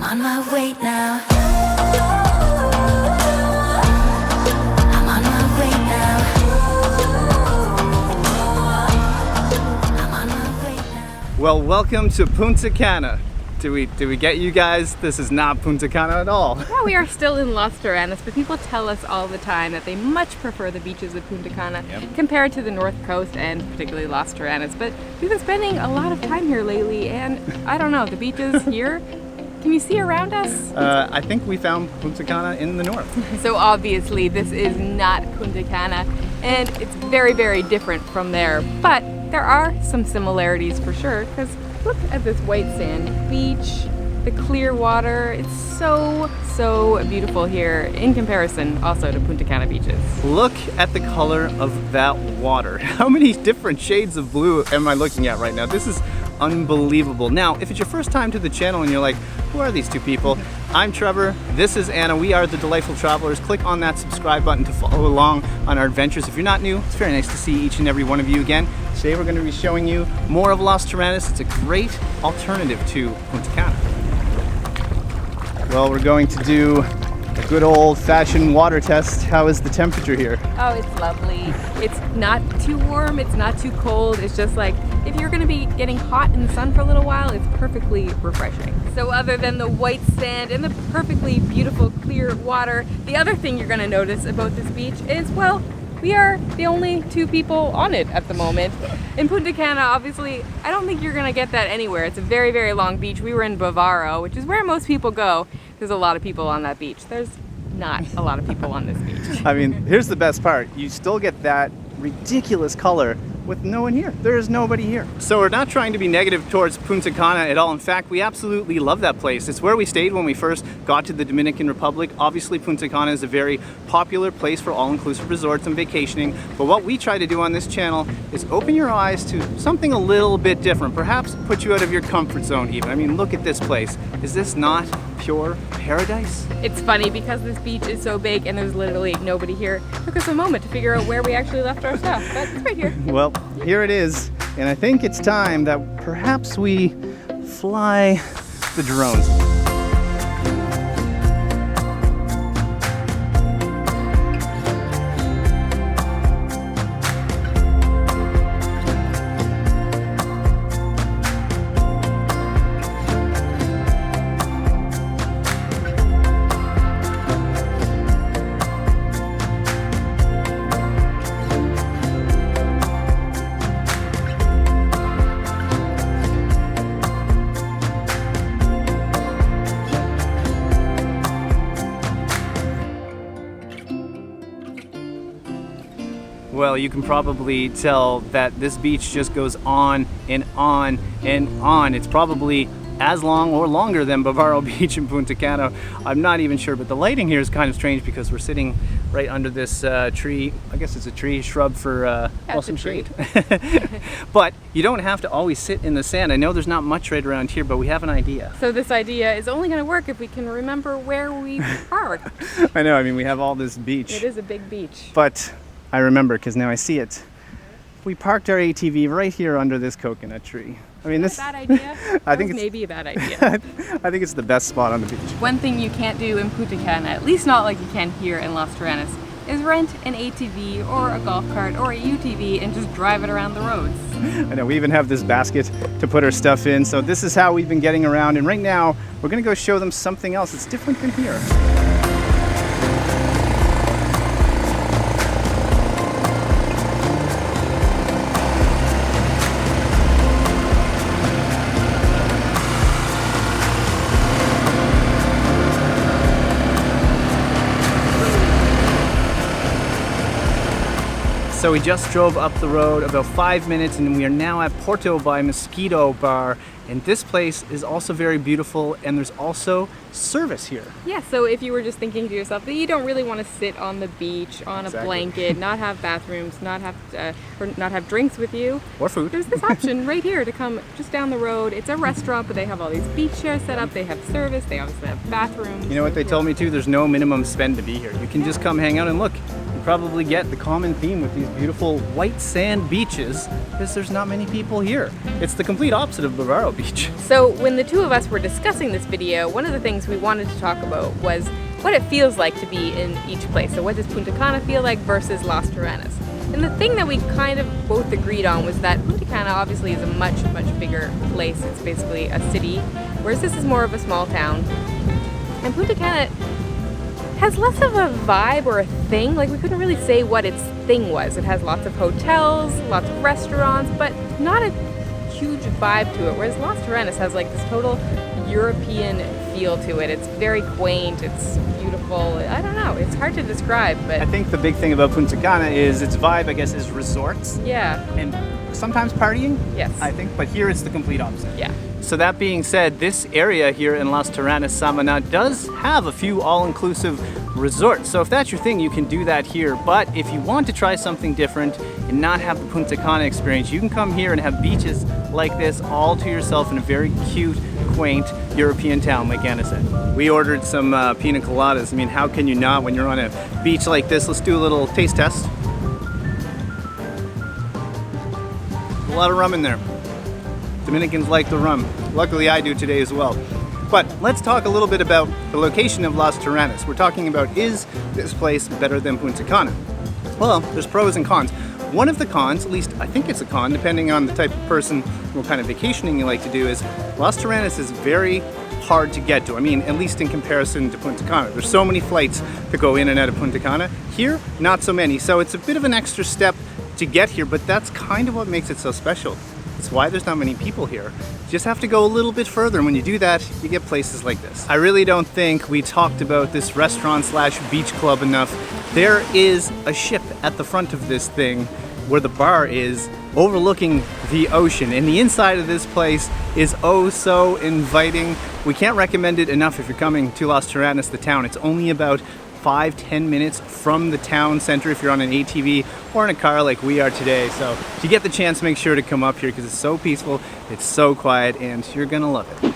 on my way now. I'm on my way now. I'm on my way now. Well, welcome to Punta Cana. Did we get you guys? This is not Punta Cana at all. Yeah, we are still in Las Terrenas, but people tell us all the time that they much prefer the beaches of Punta Cana compared to the North Coast and particularly Las Terrenas. But we've been spending a lot of time here lately, and I don't know, the beaches here, can you see around us? I think we found Punta Cana in the north. So obviously this is not Punta Cana, and it's very, very different from there. But there are some similarities for sure, because look at this white sand beach, the clear water. It's so beautiful here in comparison also to Punta Cana beaches. Look at the color of that water. How many different shades of blue am I looking at right now? This is unbelievable. Now, if it's your first time to the channel and you're like, who are these two people? I'm Trevor, this is Anna, we are the Delightful Travelers. Click on that subscribe button to follow along on our adventures. If you're not new, it's very nice to see each and every one of you again. Today we're going to be showing you more of Las Terrenas. It's a great alternative to Punta Cana. Well, we're going to do a good old-fashioned water test. How is the temperature here? Oh, it's lovely. It's not too warm, it's not too cold. It's just like, if you're gonna be getting hot in the sun for a little while, it's perfectly refreshing. So other than the white sand and the perfectly beautiful clear water, the other thing you're gonna notice about this beach is, well, we are the only two people on it at the moment. In Punta Cana, obviously, I don't think you're gonna get that anywhere. It's a very, very long beach. We were in Bavaro, which is where most people go. There's a lot of people on that beach. There's not a lot of people on this beach. I mean, here's the best part. You still get that ridiculous color with no one here. There is nobody here. So we're not trying to be negative towards Punta Cana at all. In fact, we absolutely love that place. It's where we stayed when we first got to the Dominican Republic. Obviously, Punta Cana is a very popular place for all-inclusive resorts and vacationing. But what we try to do on this channel is open your eyes to something a little bit different. Perhaps put you out of your comfort zone even. I mean, look at this place. Is this not pure paradise? It's funny because this beach is so big and there's literally nobody here. It took us a moment to figure out where we actually left our stuff, but it's right here. Well, here it is, and I think it's time that perhaps we fly the drones. Well, you can probably tell that this beach just goes on and on and on. It's probably as long or longer than Bavaro Beach in Punta Cana. I'm not even sure, but the lighting here is kind of strange because we're sitting right under this tree. I guess it's a tree shrub for well, some shade. But you don't have to always sit in the sand. I know there's not much right around here, but we have an idea. So this idea is only going to work if we can remember where we parked. I know, I mean, we have all this beach. It is a big beach. But I remember, because now I see it. We parked our ATV right here under this coconut tree. I mean, this. Bad idea? I think it's maybe a bad idea. I think it's the best spot on the beach. One thing you can't do in Punta Cana, at least not like you can here in Las Terrenas, is rent an ATV or a golf cart or a UTV and just drive it around the roads. I know, we even have this basket to put our stuff in. So this is how we've been getting around. And right now, we're gonna go show them something else that's different than here. So we just drove up the road about 5 minutes and we are now at Porto by Mosquito Bar. And this place is also very beautiful and there's also service here. Yeah, so if you were just thinking to yourself that you don't really want to sit on the beach on a blanket, not have bathrooms, not have drinks with you. Or food. There's this option right here to come just down the road. It's a restaurant, but they have all these beach chairs set up. They have service. They obviously have bathrooms. You know what they told me too? There's no minimum spend to be here. You can just come hang out and look. probably get the common theme with these beautiful white sand beaches is there's not many people here. It's the complete opposite of Bavaro Beach. So when the two of us were discussing this video, one of the things we wanted to talk about was what it feels like to be in each place. So what does Punta Cana feel like versus Las Terrenas? And the thing that we kind of both agreed on was that Punta Cana obviously is a much bigger place. It's basically a city, whereas this is more of a small town. And Punta Cana has less of a vibe or a thing. Like, we couldn't really say what its thing was. It has lots of hotels, lots of restaurants, but not a huge vibe to it. Whereas Las Terrenas has like this total European feel to it. It's very quaint, it's beautiful. I don't know, it's hard to describe, but I think the big thing about Punta Cana is its vibe, I guess, is resorts. yeah. And sometimes partying. Yes. I think, but here it's the complete opposite. Yeah. So that being said, this area here in Las Terrenas, Samana does have a few all-inclusive resorts. So if that's your thing, you can do that here. But if you want to try something different and not have the Punta Cana experience, you can come here and have beaches like this all to yourself in a very cute, quaint European town, like Anna said. We ordered some pina coladas. I mean, how can you not when you're on a beach like this? Let's do a little taste test. A lot of rum in there. Dominicans like the rum. Luckily I do today as well. But let's talk a little bit about the location of Las Terrenas. We're talking about, is this place better than Punta Cana? Well, there's pros and cons. One of the cons, at least I think it's a con, depending on the type of person, what kind of vacationing you like to do, is Las Terrenas is very hard to get to. I mean, at least in comparison to Punta Cana. There's so many flights that go in and out of Punta Cana. Here, not so many. So it's a bit of an extra step to get here, but that's kind of what makes it so special. It's why there's not many people here. You just have to go a little bit further, and when you do that, you get places like this. I really don't think we talked about this restaurant slash beach club enough. There is a ship at the front of this thing where the bar is, overlooking the ocean, and the inside of this place is oh so inviting. We can't recommend it enough if you're coming to Las Terrenas, the town. It's only about 5-10 minutes from the town center if you're on an ATV or in a car like we are today. So if you get the chance, make sure to come up here because it's so peaceful, it's so quiet, and you're gonna love it.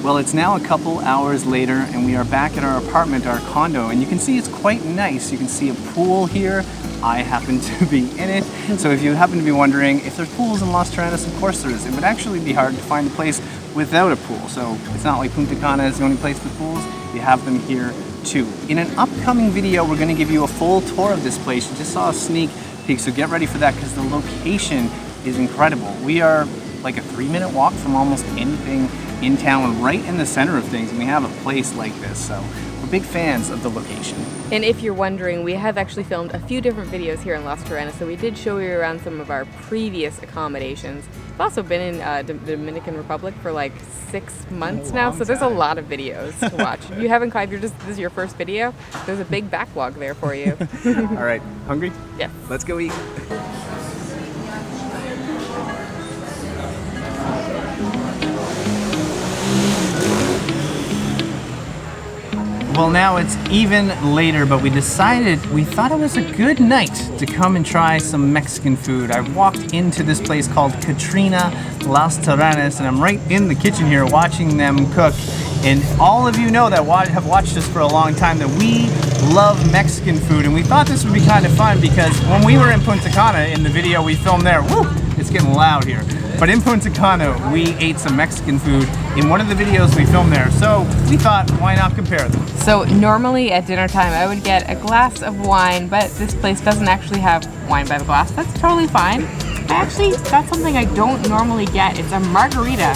Well, it's now a couple hours later and we are back at our apartment, our condo, and you can see it's quite nice. You can see a pool here. I happen to be in it. So if you happen to be wondering if there's pools in Las Terrenas, of course there is. It would actually be hard to find a place without a pool. So it's not like Punta Cana is the only place with pools. You have them here too. In an upcoming video, we're going to give you a full tour of this place. You just saw a sneak peek, so get ready for that because the location is incredible. We are like a 3-minute walk from almost anything in town, right in the center of things, and we have a place like this. So we're big fans of the location. And if you're wondering, we have actually filmed a few different videos here in Las Terrenas, so we did show you around some of our previous accommodations. We've also been in the Dominican Republic for like 6 months now, so there's a lot of videos to watch. If you haven't, if this is your first video, there's a big backlog there for you. All right, hungry? Yes. Let's go eat. Well, now it's even later, but we thought it was a good night to come and try some Mexican food. I walked into this place called Catina, Las Terrenas, and I'm right in the kitchen here watching them cook. And all of you know that have watched us for a long time that we love Mexican food, and we thought this would be kind of fun because when we were in Punta Cana in the video we filmed there, woo, it's getting loud here. But in Punta Cana, we ate some Mexican food in one of the videos we filmed there. So we thought, why not compare them? So normally at dinner time, I would get a glass of wine, but this place doesn't actually have wine by the glass. That's totally fine. I actually got something I don't normally get. It's a margarita.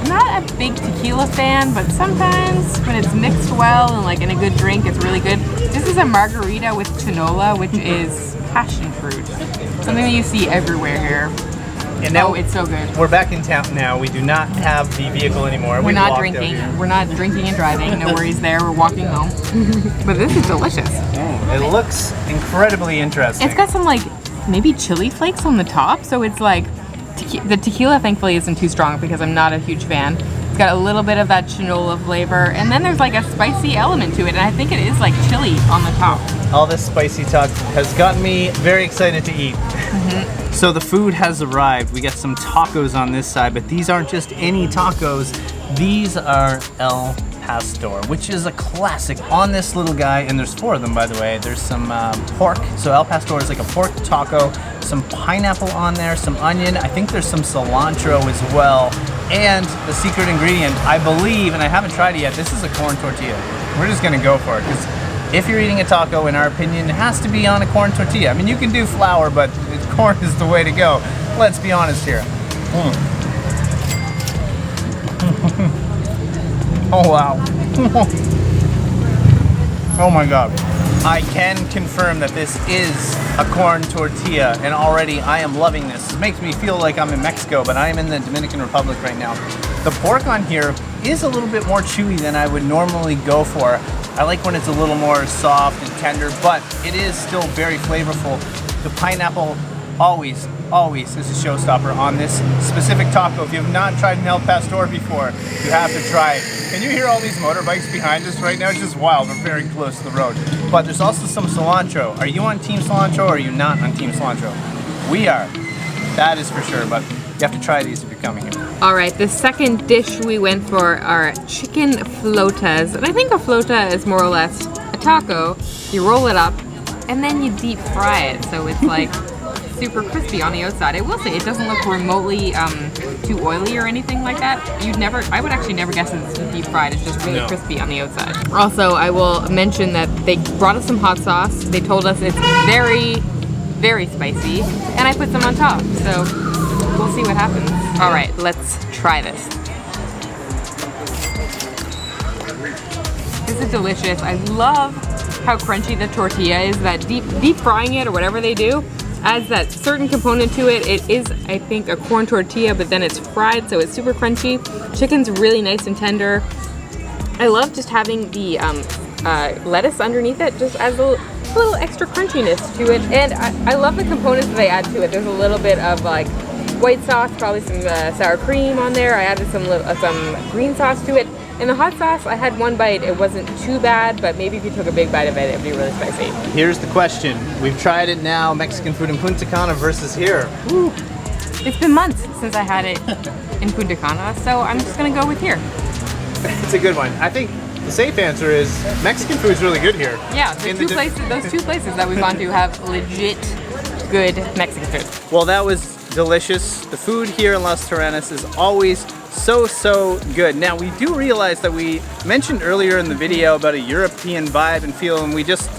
I'm not a big tequila fan, but sometimes when it's mixed well and like in a good drink, it's really good. This is a margarita with chinola, which is passion fruit. Something that you see everywhere here. And now it's so good. We're back in town now. We do not have the vehicle anymore. We're not drinking. We're not drinking and driving. No worries there. We're walking home. But this is delicious. It looks incredibly interesting. It's got some like maybe chili flakes on the top, so it's like the tequila thankfully isn't too strong because I'm not a huge fan. It's got a little bit of that chinola flavor, and then there's like a spicy element to it, and I think it is like chili on the top. All this spicy talk has gotten me very excited to eat. So the food has arrived. We got some tacos on this side, but these aren't just any tacos. These are El pastor, which is a classic on this little guy, and there's 4 of them, by the way. There's some pork, so El Pastor is like a pork taco, some pineapple on there, some onion, I think there's some cilantro as well, and the secret ingredient, I believe, and I haven't tried it yet, this is a corn tortilla. We're just gonna go for it, because if you're eating a taco, in our opinion, it has to be on a corn tortilla. I mean, you can do flour, but corn is the way to go. Let's be honest here. Oh wow. Oh my god. I can confirm that this is a corn tortilla, and already I am loving this. It makes me feel like I'm in Mexico, but I am in the Dominican Republic right now. The pork on here is a little bit more chewy than I would normally go for. I like when it's a little more soft and tender, but it is still very flavorful. The pineapple always is a showstopper on this specific taco. If you have not tried an El Pastor before, you have to try it. Can you hear all these motorbikes behind us right now? It's just wild. We're very close to the road. But there's also some cilantro. Are you on Team Cilantro or are you not on Team Cilantro? We are. That is for sure, but you have to try these if you're coming here. All right, the second dish we went for are chicken flautas. And I think a flauta is more or less a taco. You roll it up and then you deep fry it. So it's like super crispy on the outside. I will say it doesn't look remotely too oily or anything like that. I would actually never guess it's deep fried. It's just really crispy on the outside. Also, I will mention that they brought us some hot sauce. They told us it's very, very spicy, and I put some on top. So we'll see what happens. All right, let's try this. This is delicious. I love how crunchy the tortilla is. That deep frying it or whatever they do adds that certain component to it. It is, I think, a corn tortilla, but then it's fried, so it's super crunchy. Chicken's really nice and tender. I love just having the lettuce underneath it, just adds a little extra crunchiness to it. And I love the components that they add to it. There's a little bit of like white sauce, probably some sour cream on there. I added some green sauce to it. And the hot sauce, I had one bite. It wasn't too bad, but maybe if you took a big bite of it, it'd be really spicy. Here's the question. We've tried it now, Mexican food in Punta Cana versus here. Woo. It's been months since I had it in Punta Cana, so I'm just gonna go with here. It's a good one. I think the safe answer is Mexican food's really good here. Yeah, those two places that we've gone to have legit good Mexican food. Well, that was delicious. The food here in Las Terrenas is always so good. Now, we do realize that we mentioned earlier in the video about a European vibe and feel, and we just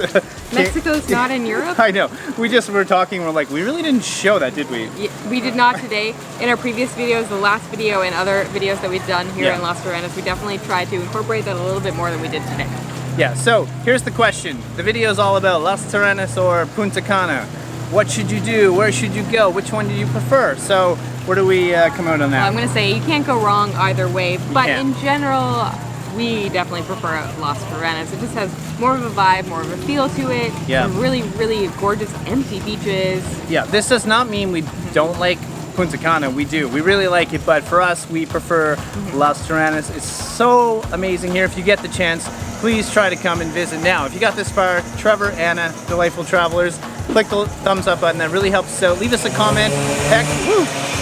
Mexico's not in Europe? I know. We just were talking, we're like, we really didn't show that, did we? Yeah, we did not today. In our previous videos, the last video and other videos that we've done here in Las Terrenas, we definitely tried to incorporate that a little bit more than we did today. Yeah, so here's the question. The video is all about Las Terrenas or Punta Cana. What should you do? Where should you go? Which one do you prefer? So where do we come out on that? Well, I'm going to say you can't go wrong either way, but in general, we definitely prefer Las Terrenas. It just has more of a vibe, more of a feel to it. Yeah. Some really gorgeous empty beaches. Yeah, this does not mean we don't like Punta Cana. We do. We really like it, but for us, we prefer Las Terrenas. It's so amazing here. If you get the chance, please try to come and visit. Now, if you got this far, Trevor, Anna, Delightful Travelers, click the thumbs up button. That really helps us out. Leave us a comment. Heck,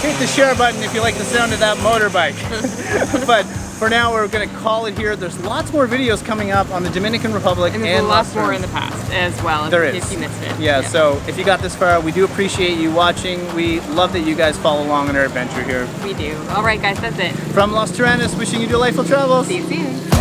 hit the share button if you like the sound of that motorbike. But for now, we're going to call it here. There's lots more videos coming up on the Dominican Republic and there's a lot more in the past as well, if you missed it. Yeah, so if you got this far, we do appreciate you watching. We love that you guys follow along on our adventure here. We do. All right, guys, that's it. From Las Terrenas, wishing you delightful travels. See you soon.